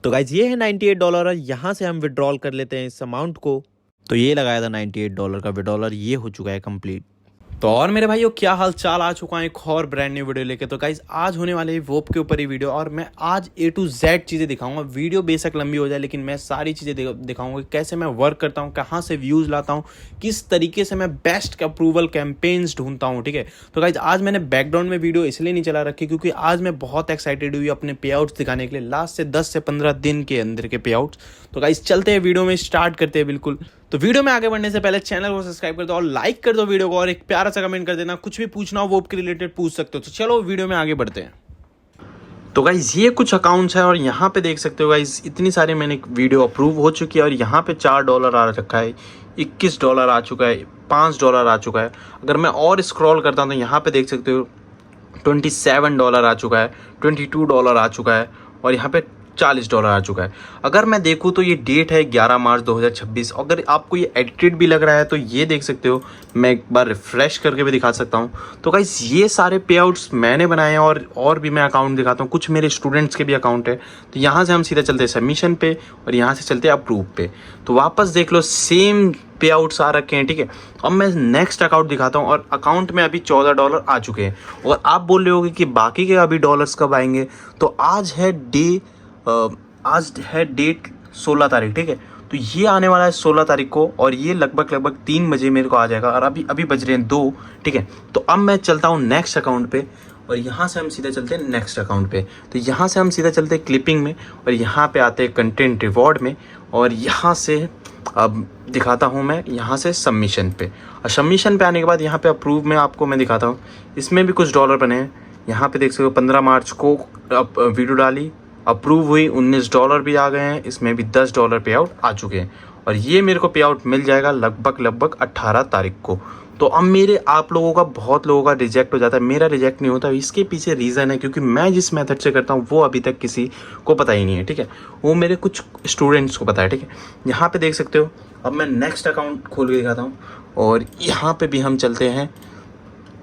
तो गाइज ये है $98 और यहाँ से हम विड्रॉल कर लेते हैं इस अमाउंट को। तो ये लगाया था $98 का विड्रॉलर, ये हो चुका है कंप्लीट। तो और मेरे भाइयों क्या हाल चाल, आ चुका है एक और ब्रांड न्यू वीडियो लेके। तो गाइज आज होने वाले वोप के ऊपर ही वीडियो, और मैं आज A to Z चीज़ें दिखाऊंगा। वीडियो बेशक लंबी हो जाए लेकिन मैं सारी चीज़ें दिखाऊंगा, कैसे मैं वर्क करता हूँ, कहाँ से व्यूज़ लाता हूँ, किस तरीके से मैं बेस्ट अप्रूवल कैंपेन्स ढूंढता हूँ। ठीक है, तो गाइज आज मैंने बैकग्राउंड में वीडियो इसलिए नहीं चला रखी क्योंकि आज मैं बहुत एक्साइटेड हुई अपने पे आउट्स दिखाने के लिए, लास्ट से 10 से 15 दिन के अंदर के पे आउट्स। तो गाइज चलते हैं वीडियो में, स्टार्ट करते हैं बिल्कुल। तो वीडियो में आगे बढ़ने से पहले चैनल को सब्सक्राइब कर दो और लाइक कर दो वीडियो को, और एक प्यारा सा कमेंट कर देना। कुछ भी पूछना हो वो के रिलेटेड पूछ सकते हो। तो चलो वीडियो में आगे बढ़ते हैं। तो गाइज ये कुछ अकाउंट्स है और यहाँ पे देख सकते हो गाइज इतनी सारी मैंने वीडियो अप्रूव हो चुकी है, और यहाँ पे $4 आ रखा है, $21 आ चुका है, $5 आ चुका है। अगर मैं और स्क्रॉल करता हूँ तो यहाँ पे देख सकते हो $27 आ चुका है, $22 आ चुका है, और यहाँ पे $40 आ चुका है। अगर मैं देखूँ तो ये डेट है 11 मार्च 2026। अगर आपको ये एडिटेड भी लग रहा है तो ये देख सकते हो, मैं एक बार रिफ्रेश करके भी दिखा सकता हूँ। तो गाइस ये सारे पे आउट्स मैंने बनाए हैं, और भी मैं अकाउंट दिखाता हूँ, कुछ मेरे स्टूडेंट्स के भी अकाउंट है। तो यहाँ से हम सीधा चलते हैं सबमिशन पे, और यहाँ से चलते हैं अप्रूव पे। तो वापस देख लो सेम पे आउट्स आ रखे हैं। ठीक है, अब मैं नेक्स्ट अकाउंट दिखाता हूँ, और अकाउंट में अभी $14 आ चुके हैं। और आप बोल रहे होगे कि बाकी के अभी डॉलर्स कब आएंगे, तो आज है डेट 16 तारीख। ठीक है, तो ये आने वाला है 16 तारीख को, और ये लगभग 3 बजे मेरे को आ जाएगा, और अभी बज रहे हैं 2। ठीक है, तो अब मैं चलता हूँ नेक्स्ट अकाउंट पे, और यहाँ से हम सीधा चलते हैं नेक्स्ट अकाउंट पे। तो यहाँ से हम सीधा चलते हैं क्लिपिंग में, और यहाँ पे आते हैं कंटेंट रिवॉर्ड में, और यहाँ से अब दिखाता हूँ मैं यहाँ से सबमिशन पे। और सबमिशन पे आने के बाद यहाँ पे अप्रूव में आपको मैं दिखाता हूँ, इसमें भी कुछ डॉलर बने हैं। यहाँ पे देख सकते हो 15 मार्च को वीडियो डाली, अप्रूव हुई, $19 भी आ गए हैं, इसमें भी $10 पे आउट आ चुके हैं। और ये मेरे को पे आउट मिल जाएगा लगभग 18 तारीख को। तो अब मेरे आप लोगों का, बहुत लोगों का रिजेक्ट हो जाता है, मेरा रिजेक्ट नहीं होता। इसके पीछे रीज़न है क्योंकि मैं जिस मेथड से करता हूँ वो अभी तक किसी को पता ही नहीं है। ठीक है, वो मेरे कुछ स्टूडेंट्स को पता है। ठीक है, यहाँ पे देख सकते हो। अब मैं नेक्स्ट अकाउंट खोल के दिखाता हूँ, और यहाँ पे भी हम चलते हैं,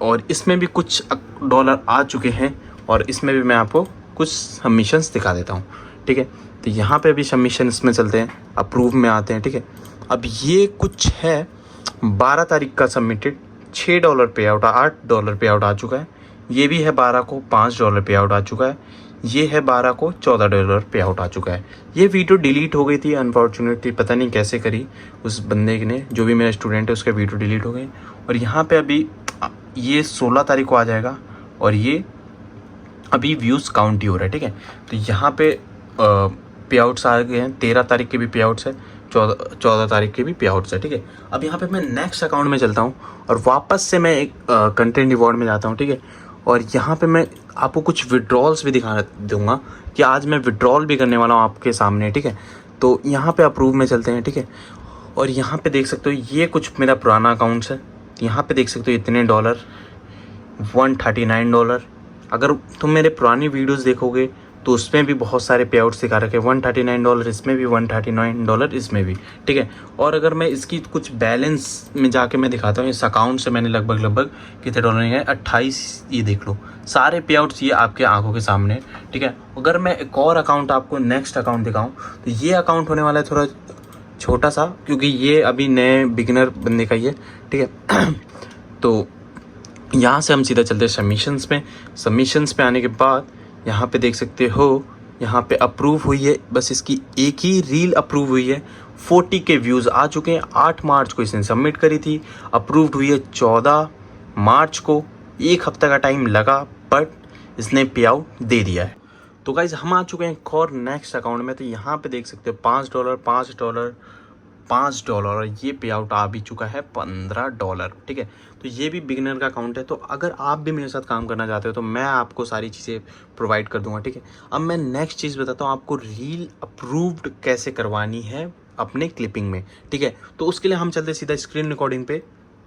और इसमें भी कुछ डॉलर आ चुके हैं, और इसमें भी मैं आपको कुछ सबमिशंस दिखा देता हूँ। ठीक है, तो यहाँ पे भी सबमिशंस में चलते हैं, अप्रूव में आते हैं। ठीक है, अब ये कुछ है 12 तारीख का सबमिटेड, $6 पे आउट, $8 पे आउट आ चुका है। ये भी है 12 को, $5 पे आउट आ चुका है। ये है 12 को, $14 पे आउट आ चुका है। ये वीडियो डिलीट हो गई थी अनफॉर्चुनेटली, पता नहीं कैसे करी उस बंदे ने, जो भी मेरा स्टूडेंट है उसका वीडियो डिलीट हो गई। और यहाँ पे अभी ये 16 तारीख को आ जाएगा, और ये अभी व्यूज़ काउंट ही हो रहा है। ठीक है, तो यहाँ पे पे आउट्स आ गए हैं, 13 तारीख के भी पे आउट्स है, 14 तारीख के भी पे आउट्स है। ठीक है, अब यहाँ पे मैं नेक्स्ट अकाउंट में चलता हूँ, और वापस से मैं एक कंटेंट रिवॉर्ड में जाता हूँ। ठीक है, और यहाँ पे मैं आपको कुछ विड्रॉल्स भी दिखा दूंगा कि आज मैं विड्रॉल भी करने वाला हूँ आपके सामने। ठीक है, तो यहाँ पे अप्रूव में चलते हैं। ठीक है, और यहाँ पे देख सकते हो ये कुछ मेरा पुराना अकाउंट्स है। यहाँ पे देख सकते हो इतने डॉलर, $139। अगर तुम मेरे पुरानी वीडियोस देखोगे तो उसमें भी बहुत सारे पे आउट्स दिखा रखे हैं, $139 इसमें भी, $139 इसमें भी। ठीक है, और अगर मैं इसकी कुछ बैलेंस में जाके मैं दिखाता हूँ, इस अकाउंट से मैंने लगभग कितने डॉलर है, 28। ये देख लो सारे पे आउट्स, ये आपके आंखों के सामने। ठीक है, अगर मैं एक और अकाउंट आपको नेक्स्ट अकाउंट दिखाऊँ तो ये अकाउंट होने वाला है थोड़ा छोटा सा, क्योंकि ये अभी नए बिगिनर बंदे का ही है। ठीक है, तो यहाँ से हम सीधा चलते हैं सबमिशंस में। सबमिशंस पे आने के बाद यहाँ पे देख सकते हो, यहाँ पे अप्रूव हुई है, बस इसकी एक ही रील अप्रूव हुई है, 40 के व्यूज़ आ चुके हैं। 8 मार्च को इसने सबमिट करी थी, अप्रूव्ड हुई है 14 मार्च को। एक हफ्ते का टाइम लगा, बट इसने पे आउट दे दिया है। तो गाइज हम आ चुके हैं एक और नेक्स्ट अकाउंट में। तो यहाँ पे देख सकते हो $5, $5, $5, और ये पे आउट आ भी चुका है $15। ठीक है, तो ये भी बिगिनर का अकाउंट है। तो अगर आप भी मेरे साथ काम करना चाहते हो तो मैं आपको सारी चीज़ें प्रोवाइड कर दूंगा। ठीक है, अब मैं नेक्स्ट चीज़ बताता हूँ आपको, रील अप्रूव्ड कैसे करवानी है अपने क्लिपिंग में। ठीक है, तो उसके लिए हम चलते सीधा स्क्रीन रिकॉर्डिंग पे।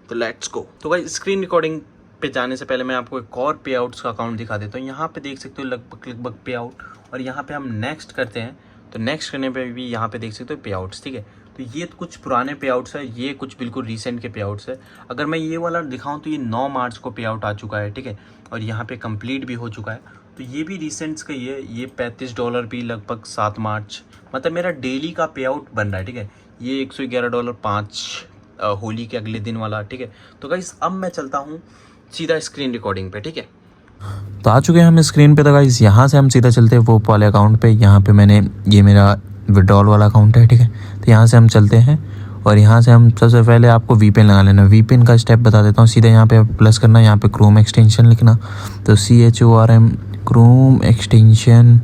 तो लेट्स गो। तो भाई स्क्रीन रिकॉर्डिंग पे जाने से पहले मैं आपको एक और पे आउट्स का अकाउंट दिखा देता हूँ। यहाँ पे देख सकते हो लगभग पे आउट, और यहाँ पे हम नेक्स्ट करते हैं। तो नेक्स्ट करने पे भी यहाँ पे देख सकते हो पे आउट्स। ठीक है, तो ये कुछ पुराने पे आउट्स है, ये कुछ बिल्कुल रीसेंट के पे आउट्स है। अगर मैं ये वाला दिखाऊं तो ये 9 मार्च को पे आउट आ चुका है। ठीक है, और यहाँ पे कंप्लीट भी हो चुका है। तो ये भी रिसेंट्स का ही है, ये $35 भी लगभग 7 मार्च, मतलब मेरा डेली का पे आउट बन रहा है, ठीक है। ये $111 5 होली के अगले दिन वाला, ठीक है। तो गाइस अब मैं चलता हूँ सीधा स्क्रीन रिकॉर्डिंग पे, ठीक है। तो आ चुके हैं हम स्क्रीन पे। तो गाइस यहाँ से हम सीधा चलते हैं वो वाले अकाउंट पे। यहाँ पे मैंने, ये मेरा विड्रॉल वाला अकाउंट है, ठीक है। तो यहाँ से हम चलते हैं और यहाँ से हम सबसे पहले आपको वीपीएन लगा लेना। वीपीएन का स्टेप बता देता हूँ। सीधे यहाँ पे प्लस करना, यहाँ पे क्रोम एक्सटेंशन लिखना, तो CHORM क्रोम एक्सटेंशन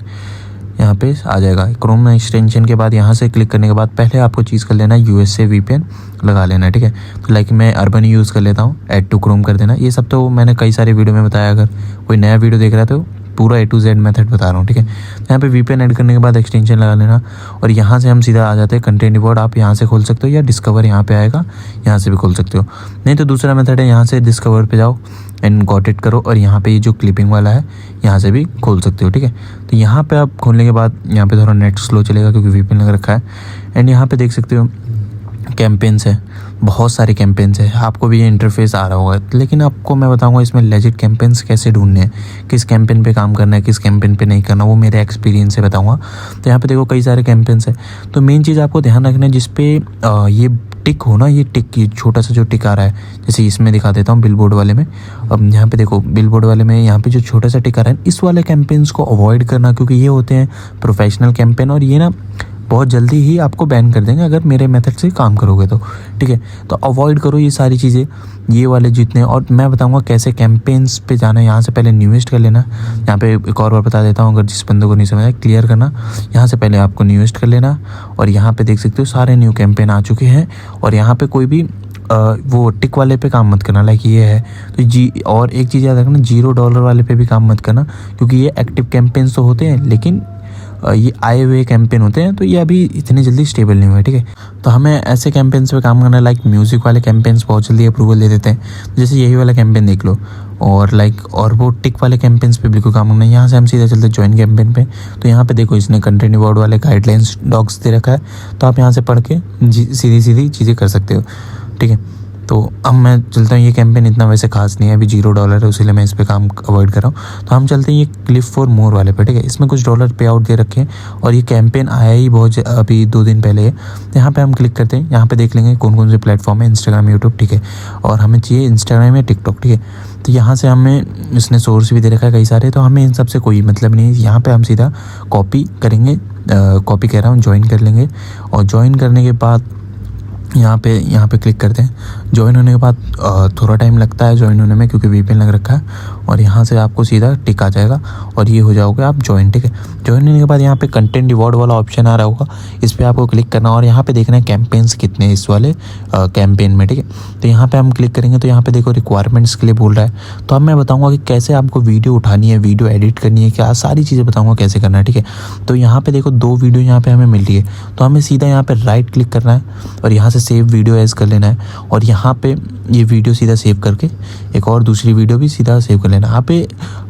यहाँ पे आ जाएगा। क्रोम एक्सटेंशन के बाद यहाँ से क्लिक करने के बाद पहले आपको चीज़ कर लेना है USA VPN लगा लेना है, ठीक है। तो लाइक मैं अर्बन यूज़ कर लेता हूँ, ऐड टू क्रोम कर देना। ये सब तो मैंने कई सारे वीडियो में बताया, अगर कोई नया वीडियो देख रहा है तो पूरा A to Z मेथड बता रहा हूँ, ठीक है। यहाँ पे VPN ऐड करने के बाद एक्सटेंशन लगा लेना और यहाँ से हम सीधा आ जाते हैं कंटेंट रिवॉर्ड। आप यहाँ से खोल सकते हो या डिस्कवर यहाँ पे आएगा, यहाँ से भी खोल सकते हो। नहीं तो दूसरा मेथड है, यहाँ से डिस्कवर पे जाओ एंड गॉट इट करो और यहाँ पे ये जो क्लिपिंग वाला है यहाँ से भी खोल सकते हो, ठीक है। तो यहाँ पे आप खोलने के बाद यहाँ पे थोड़ा नेट स्लो चलेगा क्योंकि VPN लग रखा है। एंड यहाँ पे देख सकते हो कैंपेन्स है, बहुत सारे कैंपेन्स है। आपको भी ये इंटरफेस आ रहा होगा, लेकिन आपको मैं बताऊंगा इसमें लेजिट कैंपेन्स कैसे ढूंढने हैं, किस कैंपेन पे काम करना है, किस कैंपेन पे नहीं करना, वो मेरे एक्सपीरियंस से बताऊंगा। तो यहाँ पे देखो कई सारे कैंपेन्स है। तो मेन चीज़ आपको ध्यान रखना है जिसपे ये टिक हो ना, ये टिक, ये छोटा सा जो टिक आ रहा है, जैसे इसमें दिखा देता हूँ बिलबोर्ड वाले में। अब यहाँ पे देखो बिलबोर्ड वाले में यहाँ पे जो छोटा सा टिक आ रहा है, इस वाले कैंपेन्स को अवॉइड करना क्योंकि ये होते हैं प्रोफेशनल कैंपेन और ये ना बहुत जल्दी ही आपको बैन कर देंगे अगर मेरे मेथड से काम करोगे तो, ठीक है। तो अवॉइड करो ये सारी चीज़ें, ये वाले जितने। और मैं बताऊंगा कैसे कैंपेन्स पे जाना है। यहाँ से पहले न्यूएस्ट कर लेना। यहाँ पे एक और बार बता देता हूँ अगर जिस बंदे को नहीं समझ आए, क्लियर करना। यहाँ से पहले आपको न्यूएस्ट कर लेना और यहाँ पे देख सकते हो सारे न्यू कैंपेन आ चुके हैं। और यहाँ पे कोई भी वो टिक वाले पे काम मत करना, लाइक ये है तो और एक चीज़ याद रखना, $0 वाले पे भी काम मत करना क्योंकि ये एक्टिव कैंपेन्स तो होते हैं लेकिन ये आए हुए कैंपेन होते हैं, तो ये अभी इतनी जल्दी स्टेबल नहीं हुए, ठीक है। तो हमें ऐसे कैंपेन्स पे काम करना है, लाइक म्यूज़िक वाले कैंपेन्स बहुत जल्दी अप्रूवल दे देते हैं, जैसे यही वाला कैंपेन देख लो। और लाइक और वो टिक वाले कैंपेन्स पे बिल्कुल काम करना है। यहाँ से हम सीधा चलते ज्वाइन कैंपेन पे। तो यहाँ पे देखो इसने कंटेंट रिवॉर्ड वाले गाइडलाइंस डॉक्स दे रखा है, तो आप यहाँ से पढ़ के सीधी सीधी चीज़ें कर सकते हो, ठीक है। तो अब मैं चलता हूँ, ये कैंपेन इतना वैसे खास नहीं है, अभी $0 है इसलिए मैं इस पे काम अवॉइड कर रहा हूँ। तो हम चलते हैं ये क्लिक फॉर मोर वाले पे, ठीक है। इसमें कुछ डॉलर पे आउट दे रखे हैं और ये कैंपेन आया ही बहुत अभी 2 दिन पहले है। यहाँ पे हम क्लिक करते हैं, यहाँ पे देख लेंगे कौन कौन से प्लेटफॉर्म है, इंस्टाग्राम, यूट्यूब, ठीक है। और हमें चाहिए इंस्टाग्राम या टिकटॉक, ठीक है। तो यहाँ से हमें इसने सोर्स भी दे रखा है कई सारे, तो हमें इन सब से कोई मतलब नहीं है। यहाँ पर हम सीधा कॉपी करेंगे, कॉपी कह रहा हूँ, ज्वाइन कर लेंगे। और ज्वाइन करने के बाद यहाँ पे क्लिक करते हैं। ज्वाइन होने के बाद थोड़ा टाइम लगता है ज्वाइन होने में क्योंकि VPN लग रखा है। और यहाँ से आपको सीधा टिक आ जाएगा और ये हो जाओगे आप ज्वाइन, ठीक है। ज्वाइन होने के बाद यहाँ पे कंटेंट रिवॉर्ड वाला ऑप्शन आ रहा होगा, इस पर आपको क्लिक करना और यहाँ पे देखना है कैंपेन्स कितने हैं इस वाले कैंपेन में, ठीक है। तो यहाँ पे हम क्लिक करेंगे तो यहाँ पे देखो रिक्वायरमेंट्स के लिए बोल रहा है। तो अब मैं बताऊँगा कि कैसे आपको वीडियो उठानी है, वीडियो एडिट करनी है, क्या सारी चीज़ें बताऊँगा कैसे करना है, ठीक है। तो यहाँ पे देखो 2 वीडियो यहाँ पे हमें मिल रही है, तो हमें सीधा यहाँ पे राइट क्लिक करना है और यहाँ से सेव वीडियो एज कर लेना है। और यहाँ पे ये वीडियो सीधा सेव करके एक और दूसरी वीडियो भी सीधा सेव कर लेना। यहाँ पे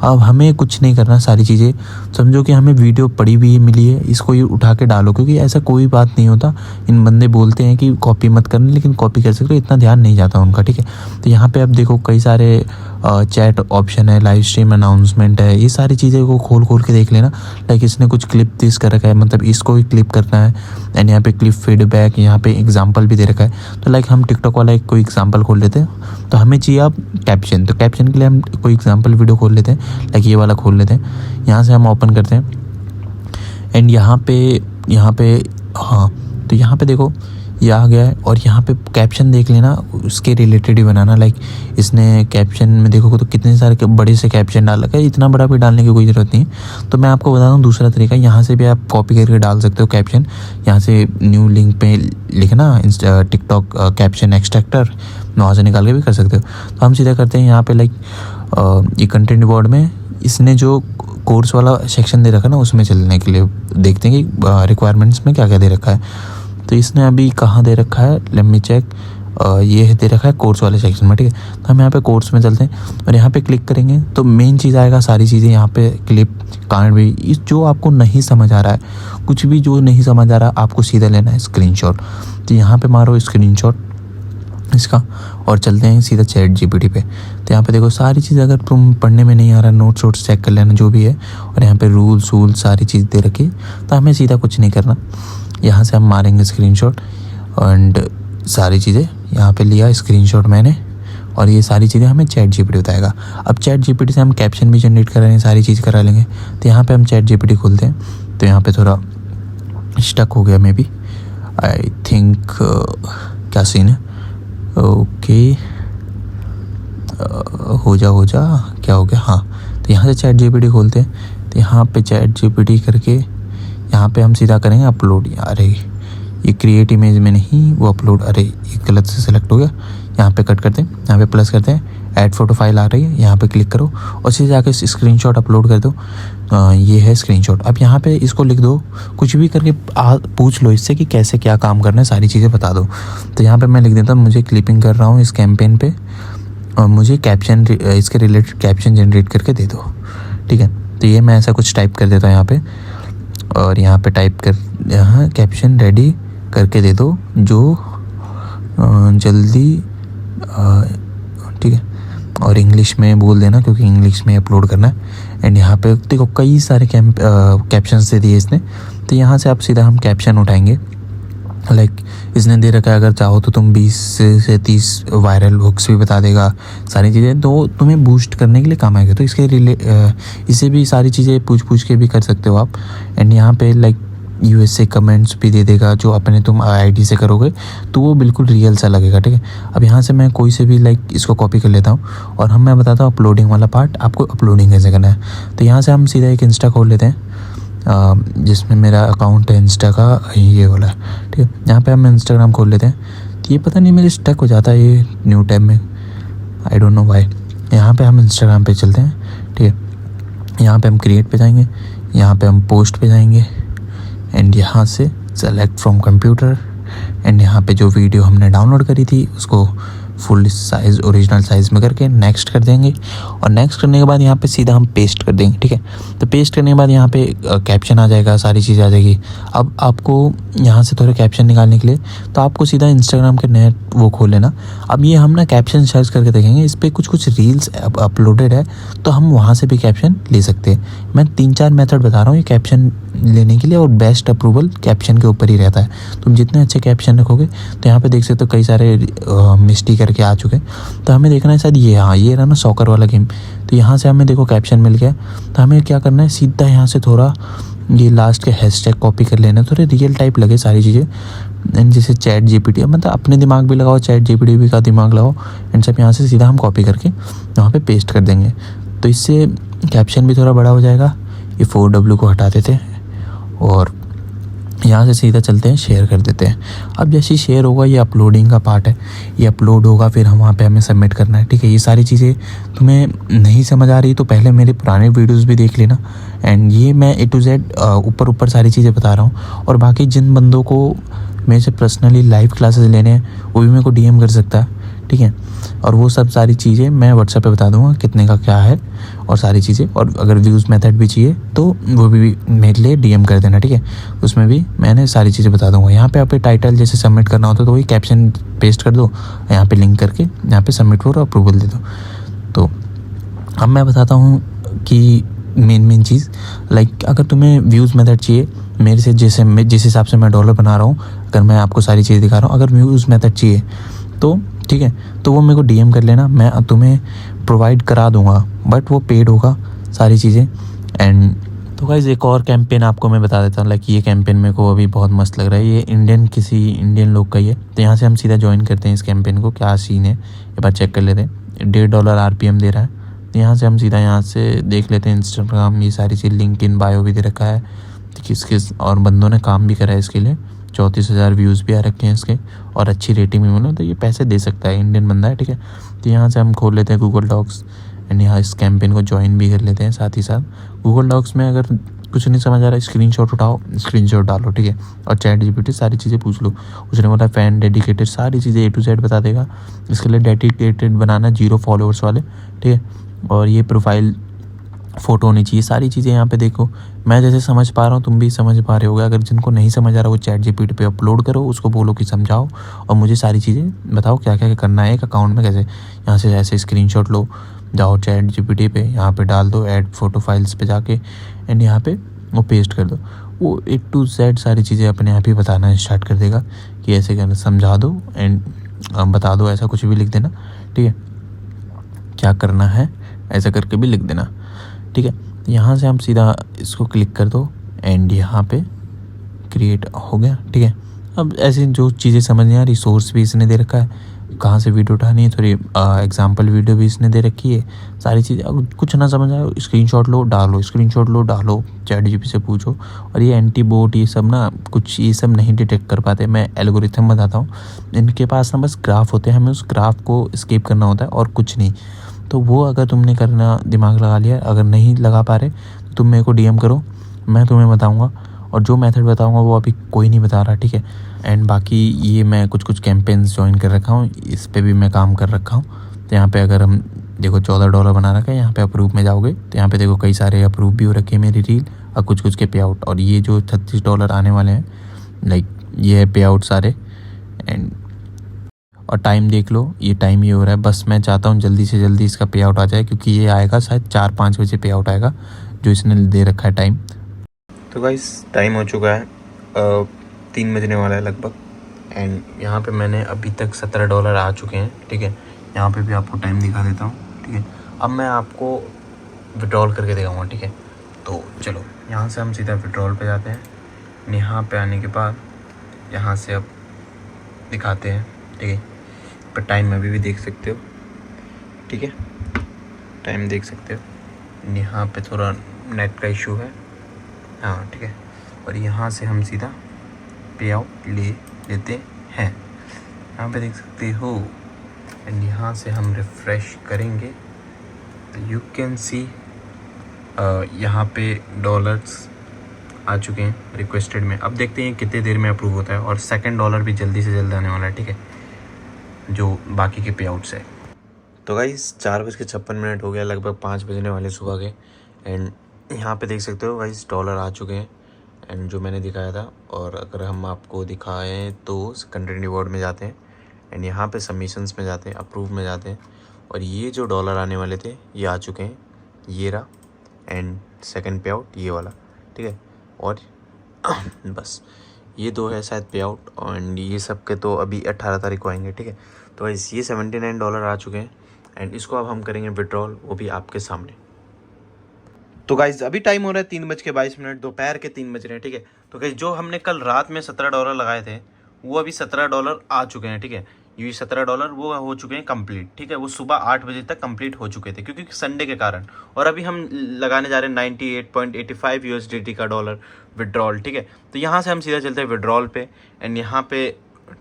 अब हमें कुछ नहीं करना, सारी चीज़ें समझो कि हमें वीडियो पड़ी हुई मिली है, इसको ये उठा के डालो क्योंकि ऐसा कोई बात नहीं होता। इन बंदे बोलते हैं कि कॉपी मत करना, लेकिन कॉपी कर सकते हो, इतना ध्यान नहीं जाता उनका, ठीक है। तो यहाँ पे अब देखो कई सारे चैट ऑप्शन है, लाइव स्ट्रीम अनाउंसमेंट है, ये सारी चीज़ें को खोल के देख लेना। लाइक इसने कुछ क्लिप दिस कर रखा है, मतलब इसको भी क्लिप करना है। एंड यहाँ पे क्लिप फीडबैक, यहाँ पे एग्जांपल भी दे रखा है। तो लाइक हम टिकटॉक वाला एक कोई एग्जांपल खोल लेते हैं। तो हमें चाहिए अब कैप्शन, तो कैप्शन के लिए हम कोई एग्जांपल वीडियो खोल लेते हैं, लाइक ये वाला खोल लेते हैं। यहाँ से हम ओपन करते हैं एंड यहाँ पे हाँ, तो यहाँ पे देखो ये आ गया है। और यहाँ पे कैप्शन देख लेना, उसके रिलेटेड ही बनाना। लाइक इसने कैप्शन में देखोगे तो कितने सारे बड़े से कैप्शन डाल रखा है, इतना बड़ा भी डालने की कोई ज़रूरत नहीं है। तो मैं आपको बता दूँ दूसरा तरीका, यहाँ से भी आप कॉपी करके डाल सकते हो कैप्शन। यहाँ से न्यू लिंक पे लिखना टिकटॉक कैप्शन एक्सट्रैक्टर, वहाँ से निकाल के भी कर सकते हो। तो हम सीधा करते हैं यहाँ पे लाइक ये कंटेंट बोर्ड में इसने जो कोर्स वाला सेक्शन दे रखा है ना, उसमें चलने के लिए देखते हैं कि रिक्वायरमेंट्स में क्या क्या दे रखा है। तो इसने अभी कहाँ दे रखा है, लेट मी चेक, ये दे रखा है कोर्स वाले सेक्शन में, ठीक है। तो हम यहाँ पे कोर्स में चलते हैं और यहाँ पे क्लिक करेंगे तो मेन चीज़ आएगा, सारी चीज़ें यहाँ पे क्लिप कार्ड भी। इस जो आपको नहीं समझ आ रहा है, कुछ भी जो नहीं समझ आ रहा है, आपको सीधा लेना है स्क्रीनशॉट। तो यहाँ पे मारो स्क्रीनशॉट इसका और चलते हैं सीधा चैट जीपीटी पे। तो यहाँ पे देखो सारी चीज़, अगर तुम पढ़ने में नहीं आ रहा, नोट्स वोट्स चेक कर लेना जो भी है, और यहाँ पे रूल्स वूल सारी चीज़ दे रखी। तो हमें सीधा कुछ नहीं करना, यहाँ से हम मारेंगे स्क्रीनशॉट एंड सारी चीज़ें यहाँ पे लिया स्क्रीनशॉट मैंने, और ये सारी चीज़ें हमें चैट जीपीटी बताएगा। अब चैट जीपीटी से हम कैप्शन भी जनरेट करा लेंगे, सारी चीज़ करा लेंगे। तो यहाँ पे हम चैट जीपीटी खोलते हैं। तो यहाँ पे थोड़ा स्टक हो गया मे बी, आई थिंक क्या सीन है। ओके हो जा क्या हो गया, हाँ। तो यहाँ से चैट जीपीटी खोलते हैं। तो यहाँ पे चैट जीपीटी करके यहाँ पे हम सीधा करेंगे अपलोड। अरे ये क्रिएट इमेज में नहीं, वो अपलोड, अरे ये गलत से सिलेक्ट हो गया। यहाँ पे कट करते हैं, यहाँ पे प्लस करते हैं, ऐड फोटो फाइल आ रही है, यहाँ पे क्लिक करो और सीधे जाके स्क्रीनशॉट अपलोड कर दो। ये है स्क्रीनशॉट। अब यहाँ पे इसको लिख दो, कुछ भी करके पूछ लो इससे कि कैसे क्या काम करना है, सारी चीज़ें बता दो। तो यहाँ पे मैं लिख देता हूँ, मुझे क्लिपिंग कर रहा हूँ इस कैंपेन पे और मुझे कैप्शन, इसके रिलेटेड कैप्शन जनरेट करके दे दो, ठीक है। तो ये मैं ऐसा कुछ टाइप कर देता हूँ यहाँ पे, और यहाँ पे टाइप कर, यहाँ कैप्शन रेडी करके दे दो जो जल्दी, ठीक है। और इंग्लिश में बोल देना क्योंकि इंग्लिश में अपलोड करना है। एंड यहाँ पे देखो कई सारे कैप्शंस दे दिए इसने। तो यहाँ से आप सीधा हम कैप्शन उठाएंगे। लाइक इसने दे रखा है, अगर चाहो तो तुम 20 से 30 वायरल हुक्स भी बता देगा, सारी चीज़ें तो तुम्हें बूस्ट करने के लिए काम आएगा। तो इसके इसे भी सारी चीज़ें पूछ के भी कर सकते हो आप। एंड यहाँ पे लाइक यूएसए कमेंट्स भी दे देगा, जो अपने तुम आईडी से करोगे तो वो बिल्कुल रियल सा लगेगा, ठीक है। अब यहाँ से मैं कोई से भी लाइक इसको कॉपी कर लेता हूँ और मैं बताता हूँ अपलोडिंग वाला पार्ट, आपको अपलोडिंग कैसे करना है। तो यहाँ से हम सीधा एक इंस्टा खोल लेते हैं, जिसमें मेरा अकाउंट है इंस्टा का, ये वाला, ठीक है। यहाँ पे हम इंस्टाग्राम खोल लेते हैं। तो ये पता नहीं मेरे स्टक हो जाता है ये न्यू टैब में, आई डोंट नो व्हाई। यहाँ पे हम इंस्टाग्राम पे चलते हैं, ठीक है। यहाँ पे हम क्रिएट पे जाएंगे, यहाँ पे हम पोस्ट पे जाएंगे एंड यहाँ से सेलेक्ट फ्रॉम कंप्यूटर एंड यहाँ पे जो वीडियो हमने डाउनलोड करी थी उसको फुल साइज़ ओरिजिनल साइज़ में करके नेक्स्ट कर देंगे। और नेक्स्ट करने के बाद यहाँ पे सीधा हम पेस्ट कर देंगे, ठीक है। तो पेस्ट करने के बाद यहाँ पे कैप्शन आ जाएगा, सारी चीज़ें आ जाएगी। अब आपको यहाँ से थोड़े कैप्शन निकालने के लिए तो आपको सीधा इंस्टाग्राम के नए वो खोल लेना। अब ये हम ना कैप्शन सर्च करके देखेंगे, इस पर कुछ रील्स अपलोडेड है तो हम वहाँ से भी कैप्शन ले सकते हैं। मैं 3-4 मेथड बता रहा हूँ ये कैप्शन लेने के लिए, और बेस्ट अप्रूवल कैप्शन के ऊपर ही रहता है। तुम जितने अच्छे कैप्शन रखोगे, तो यहाँ पे देख सकते हो कई सारे मिस्टी करके आ चुके हैं। तो हमें देखना है शायद ये, हाँ ये रहा ना सॉकर वाला गेम। तो यहाँ से हमें देखो कैप्शन मिल गया। तो हमें क्या करना है, सीधा यहाँ से थोड़ा ये लास्ट के हैशटैग कॉपी कर लेना, थोड़े रियल टाइप लगे सारी चीज़ें। एंड जैसे चैट जीपीटी, मतलब अपने दिमाग भी लगाओ, चैट जीपीटी भी का दिमाग लगाओ, एंड सब यहाँ से सीधा हम कॉपी करके वहाँ पे पेस्ट कर देंगे। तो इससे कैप्शन भी थोड़ा बड़ा हो जाएगा। ये 4W को हटा देते हैं और यहाँ से सीधा चलते हैं, शेयर कर देते हैं। अब जैसे शेयर होगा, ये अपलोडिंग का पार्ट है, ये अपलोड होगा, फिर हम वहाँ पे हमें सबमिट करना है, ठीक है। ये सारी चीज़ें तुम्हें नहीं समझ आ रही तो पहले मेरे पुराने वीडियोस भी देख लेना। एंड ये मैं A to Z ऊपर सारी चीज़ें बता रहा हूँ। और बाकी जिन बंदों को मेरे से पर्सनली लाइव क्लासेस लेने हैं वो भी मेरे को DM कर सकता है, ठीक है। और वो सब सारी चीज़ें मैं व्हाट्सएप पे बता दूंगा कितने का क्या है और सारी चीज़ें। और अगर व्यूज़ मेथड भी चाहिए तो वो भी मेरे लिए DM कर देना, ठीक है। उसमें भी मैंने सारी चीज़ें बता दूंगा। यहाँ पे आप टाइटल जैसे सबमिट करना होता है तो वही कैप्शन पेस्ट कर दो, यहाँ पे लिंक करके यहाँ पे सबमिट फॉर अप्रूवल दे दो। तो अब मैं बताता हूँ कि मेन चीज़, लाइक अगर तुम्हें व्यूज़ मेथड चाहिए मेरे से, जैसे जिस हिसाब से मैं डॉलर बना रहा हूँ, अगर मैं आपको सारी चीज़ें दिखा रहा हूँ, अगर व्यूज़ मेथड चाहिए तो ठीक है, तो वो मेरे को DM कर लेना, मैं तुम्हें प्रोवाइड करा दूंगा, बट वो पेड होगा सारी चीज़ें। एंड तो गाइस एक और कैंपेन आपको मैं बता देता हूँ, लाइक ये कैंपेन मेरे को अभी बहुत मस्त लग रहा है। ये किसी इंडियन लोग का ही है। तो यहाँ से हम सीधा ज्वाइन करते हैं इस कैंपेन को, क्या सीन है एक बार चेक कर लेते हैं। $1.5 RPM दे रहा है। तो यहाँ से हम सीधा यहाँ से देख लेते हैं इंस्टाग्राम, ये सारी चीज़ लिंक इन बायो भी दे रखा है, किस और बंदों ने काम भी करा है इसके लिए। 34,000 व्यूज़ भी आ रखे हैं इसके और अच्छी रेटिंग भी मिली, तो ये पैसे दे सकता है, इंडियन बंदा है, ठीक है। तो यहाँ से हम खोल लेते हैं गूगल डॉक्स एंड यहाँ इस कैंपेन को ज्वाइन भी कर लेते हैं। साथ ही साथ गूगल डॉक्स में अगर कुछ नहीं समझ आ रहा है, स्क्रीनशॉट उठाओ, स्क्रीनशॉट डालो, ठीक है। और चैट जीपीटी सारी चीज़ें पूछ लो, उसने बोला फैन डेडिकेटेड सारी चीज़ें A to Z बता देगा। इसके लिए डेडिकेटेड बनाना 0 फॉलोअर्स वाले, ठीक है। और ये प्रोफाइल फ़ोटो होनी चाहिए, सारी चीज़ें यहाँ पे देखो। मैं जैसे समझ पा रहा हूँ तुम भी समझ पा रहे होगे। अगर जिनको नहीं समझ आ रहा वो ChatGPT पे अपलोड करो, उसको बोलो कि समझाओ और मुझे सारी चीज़ें बताओ क्या क्या करना है एक अकाउंट में कैसे। यहाँ से ऐसे स्क्रीनशॉट लो, जाओ ChatGPT पे, यहाँ पे डाल दो ऐड फोटो फाइल्स पे जाके एंड यहाँ पे वो पेस्ट कर दो। वो A to Z सारी चीज़ें अपने आप ही बताना स्टार्ट कर देगा कि ऐसे करना, समझा दो एंड बता दो, ऐसा कुछ भी लिख देना, ठीक है, क्या करना है ऐसा करके भी लिख देना, ठीक है। यहाँ से हम सीधा इसको क्लिक कर दो एंड यहाँ पे क्रिएट हो गया, ठीक है। अब ऐसे जो चीज़ें समझ नहीं आ रही, सोर्स भी इसने दे रखा है, कहाँ से वीडियो उठानी है, थोड़ी एग्जांपल वीडियो भी इसने दे रखी है, सारी चीज़ें। अब कुछ ना समझ आए स्क्रीनशॉट लो डालो, स्क्रीनशॉट लो डालो, ChatGPT से पूछो। और ये एंटी बोट ये सब ना कुछ ये सब नहीं डिटेक्ट कर पाते। मैं एल्गोरिथम बताता हूँ, इनके पास ना बस ग्राफ होते हैं, हमें उस ग्राफ को स्किप करना होता है और कुछ नहीं। तो वो अगर तुमने करना दिमाग लगा लिया, अगर नहीं लगा पा रहे तो तुम मेरे को DM करो, मैं तुम्हें बताऊँगा। और जो मेथड बताऊँगा वो अभी कोई नहीं बता रहा, ठीक है। एंड बाकी ये मैं कुछ कैंपेन्स ज्वाइन कर रखा हूँ, इस पे भी मैं काम कर रखा हूँ। तो यहाँ पे अगर हम देखो $14 बना रखा है, यहाँ पे अप्रूव में जाओगे तो यहाँ पे देखो कई सारे अप्रूव भी हो रखे हैं मेरी रील और कुछ के पे आउट। और ये जो $36 आने वाले हैं, लाइक ये है पे आउट सारे। एंड और टाइम देख लो, ये टाइम ही हो रहा है। बस मैं चाहता हूँ जल्दी से जल्दी इसका पे आउट आ जाए, क्योंकि ये आएगा शायद 4-5 बजे पे आउट आएगा जो इसने दे रखा है टाइम। तो गाइस टाइम हो चुका है 3 बजने वाला है लगभग। एंड यहाँ पे मैंने अभी तक $17 आ चुके हैं, ठीक है। यहाँ पे भी आपको टाइम दिखा देता हूँ, ठीक है। अब मैं आपको विड्रॉल करके दिखाऊंगा, ठीक है। तो चलो यहाँ से हम सीधा विड्रॉल पे जाते हैं। यहाँ पे आने के बाद यहाँ से अब दिखाते हैं, ठीक है। पर टाइम अभी भी देख सकते हो, ठीक है, टाइम देख सकते हो। यहाँ पे थोड़ा नेट का इशू है, हाँ, ठीक है। और यहाँ से हम सीधा पे आउट ले लेते हैं, यहाँ पे देख सकते हो। एंड यहाँ से हम रिफ़्रेश करेंगे तो यू कैन सी यहाँ पे डॉलर्स आ चुके हैं रिक्वेस्टेड में। अब देखते हैं कितने देर में अप्रूव होता है। और सेकंड डॉलर भी जल्दी से जल्द आने वाला है, ठीक है, जो बाकी के पे आउट्स है। तो गाइस 4:56 हो गया, लगभग 5 बजने वाले सुबह के। एंड यहाँ पे देख सकते हो गाइस डॉलर आ चुके हैं एंड जो मैंने दिखाया था। और अगर हम आपको दिखाएं तो कंटेंट रिवॉर्ड में जाते हैं एंड यहाँ पे सबमिशंस में जाते हैं, अप्रूव में जाते हैं। और ये जो डॉलर आने वाले थे ये आ चुके हैं, ये रहा। एंड सेकंड पे आउट ये वाला, ठीक है। और बस ये 2 है शायद पे आउट। एंड ये सब के तो अभी 18 तारीख को आएंगे, ठीक है। तो गाइस ये $79 आ चुके हैं एंड इसको अब हम करेंगे विड्रॉल, वो भी आपके सामने। तो गाइज अभी टाइम हो रहा है 3:22, दोपहर के 3 बज रहे हैं, ठीक है। तो गाइज जो हमने कल रात में $17 लगाए थे वो अभी $17 आ चुके हैं, ठीक है। ये $17 वो हो चुके हैं कंप्लीट, ठीक है। वो सुबह 8 बजे तक कंप्लीट हो चुके थे क्योंकि संडे के कारण। और अभी हम लगाने जा रहे हैं 98.85 USDT का डॉलर विड्रॉल, ठीक है। तो यहाँ से हम सीधा चलते हैं विड्रॉल पे। एंड यहाँ पे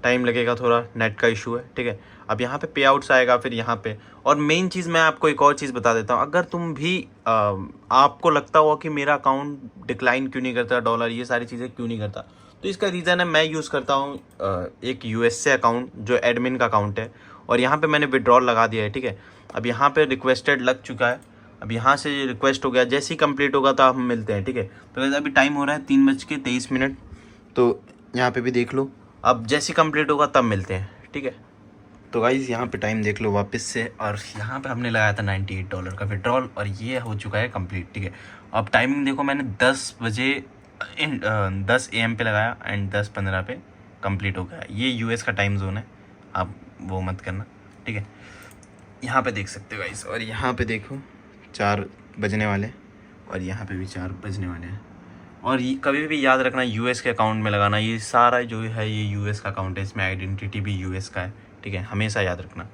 टाइम लगेगा, थोड़ा नेट का इशू है, ठीक है। अब यहाँ पे आउट्स आएगा, फिर यहाँ पे। और मेन चीज़ मैं आपको एक और चीज़ बता देता हूँ। अगर तुम भी आपको लगता हुआ कि मेरा अकाउंट डिक्लाइन क्यों नहीं करता, डॉलर ये सारी चीज़ें क्यों नहीं करता, तो इसका रीज़न है मैं यूज़ करता हूँ एक USA अकाउंट जो एडमिन का अकाउंट है। और यहाँ पे मैंने विड्रॉल लगा दिया है, ठीक है। अब यहाँ पे रिक्वेस्टेड लग चुका है, अब यहाँ से रिक्वेस्ट हो गया, जैसे ही कंप्लीट होगा तो हम मिलते हैं, ठीक है। तो अभी टाइम हो रहा है 3:23, तो यहाँ पे भी देख लो। अब जैसे ही कंप्लीट होगा तब मिलते हैं, ठीक है। तो गाइज़ यहाँ पे टाइम देख लो वापस से। और यहाँ पे हमने लगाया था $98 का विड्रॉल और ये हो चुका है कंप्लीट, ठीक है। अब टाइमिंग देखो, मैंने 10 AM पे लगाया एंड 10:15 पे कंप्लीट हो गया। ये US का टाइम जोन है, आप वो मत करना, ठीक है। यहाँ पे देख सकते हो गाइज़। और यहाँ पे देखो 4 बजने वाले और यहाँ पे भी 4 बजने वाले हैं। और ये कभी भी याद रखना US के अकाउंट में लगाना, ये सारा जो है ये US का अकाउंट है, इसमें आइडेंटिटी भी US का है, ठीक है, हमेशा याद रखना।